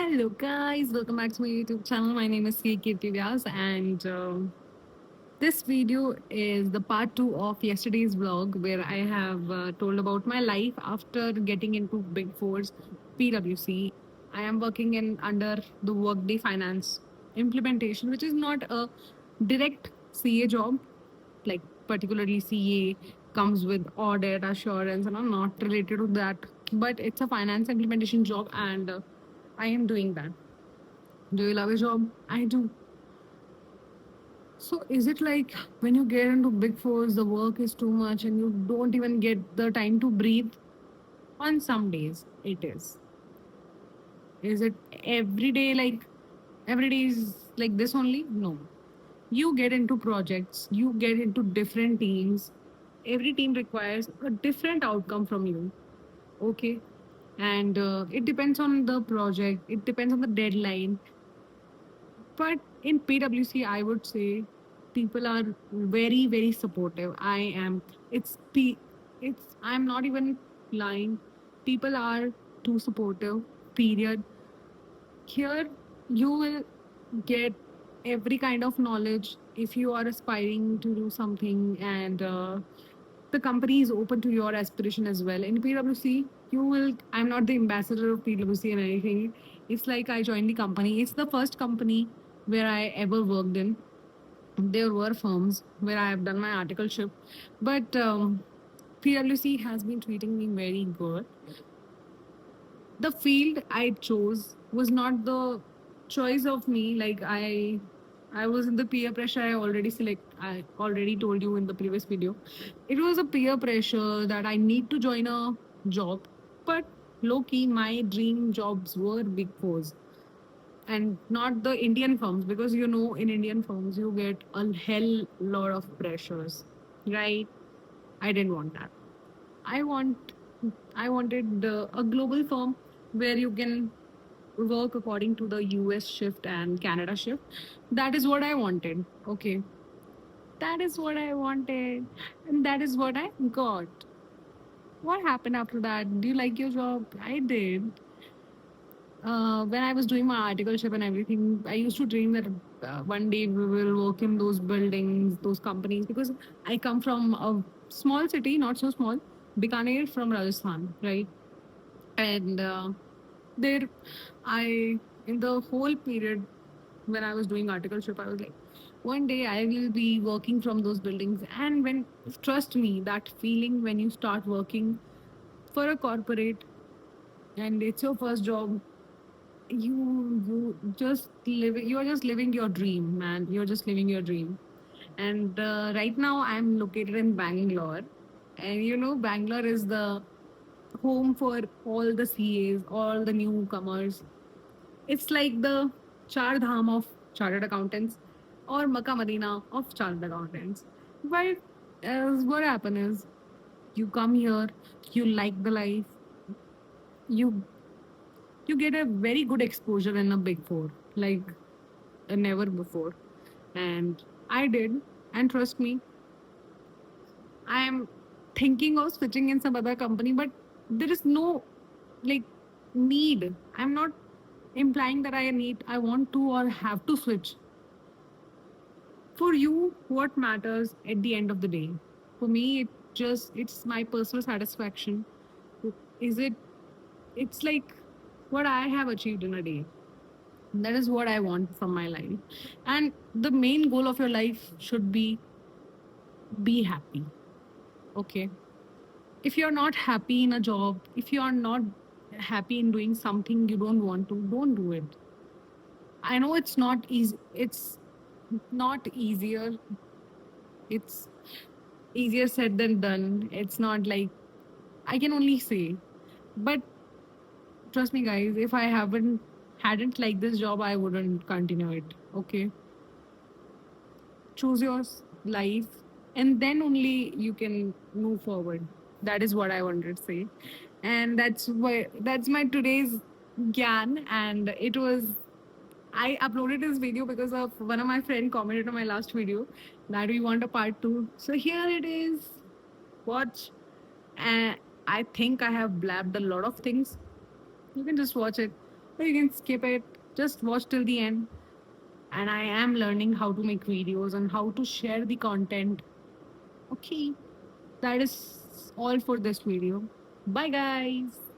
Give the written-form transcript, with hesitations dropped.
Hello, guys. Welcome back to my YouTube channel. My name is C. Kirti Vyas, and this video is the part two of yesterday's vlog where I have told about my life after getting into Big Four's PwC. I am working in under the Workday Finance implementation, which is not a direct CA job, like particularly CA comes with audit assurance, and I'm not related to that, but it's a finance implementation job, and I am doing that. Do you love your job? I do. So is it like when you get into Big Fours, the work is too much and you don't even get the time to breathe? On some days, it is. Is it every day like every day is like this only? No. You get into projects, you get into different teams. Every team requires a different outcome from you. Okay. And it depends on the project, it depends on the deadline. But in PwC, I would say people are very, very supportive. It's, P, I'm not even lying. People are too supportive, period. Here, you will get every kind of knowledge if you are aspiring to do something, and the company is open to your aspiration as well. In PwC, I'm not the ambassador of PwC and anything. It's like I joined the company. It's the first company where I ever worked in. There were firms where I have done my articleship, but PwC has been treating me very good. The field I chose was not the choice of me. I was in the peer pressure. I already told you in the previous video. It was a peer pressure that I need to join a job, but low key my dream jobs were Big Fours and not the Indian firms, because in Indian firms you get a hell lot of pressures, right? I didn't want that. I want I wanted a global firm where you can work according to the US shift and Canada shift. That is what I wanted. Okay. That is what I wanted. And that is what I got. What happened after that? Do you like your job? I did. When I was doing my articleship and everything, I used to dream that one day we will work in those buildings, those companies, because I come from a small city, not so small, Bikaner from Rajasthan, right? And there, I, in the whole period when I was doing articleship, I was like, one day I will be working from those buildings. And trust me, that feeling when you start working for a corporate and it's your first job, you are just living your dream, man. You're just living your dream. And right now I'm located in Bangalore, and Bangalore is the home for all the CAs, all the newcomers. It's like the Char Dham of chartered accountants, or Makkah Madina of chartered accountants. But what happens is, you come here, you like the life, you you get a very good exposure in a Big Four, like never before. And I did, and trust me, I am thinking of switching in some other company, but there is no like need. I'm not implying that I want to or have to switch. For you, what matters at the end of the day? For me, it's my personal satisfaction. Is it? It's like what I have achieved in a day. That is what I want from my life. And the main goal of your life should be happy. Okay. If you're not happy in a job, if you're not happy in doing something you don't want to, don't do it. I know it's not easy. It's not easier. It's easier said than done. It's not like I can only say. But trust me, guys, if I hadn't liked this job, I wouldn't continue it. Okay. Choose your life, and then only you can move forward. That is what I wanted to say. And that's my today's gyan. And it was I uploaded this video because of one of my friend commented on my last video that we want a part two. So here it is. Watch. And I think I have blabbed a lot of things. You can just watch it. Or you can skip it. Just watch till the end. And I am learning how to make videos and how to share the content. Okay. That is all for this video. Bye, guys.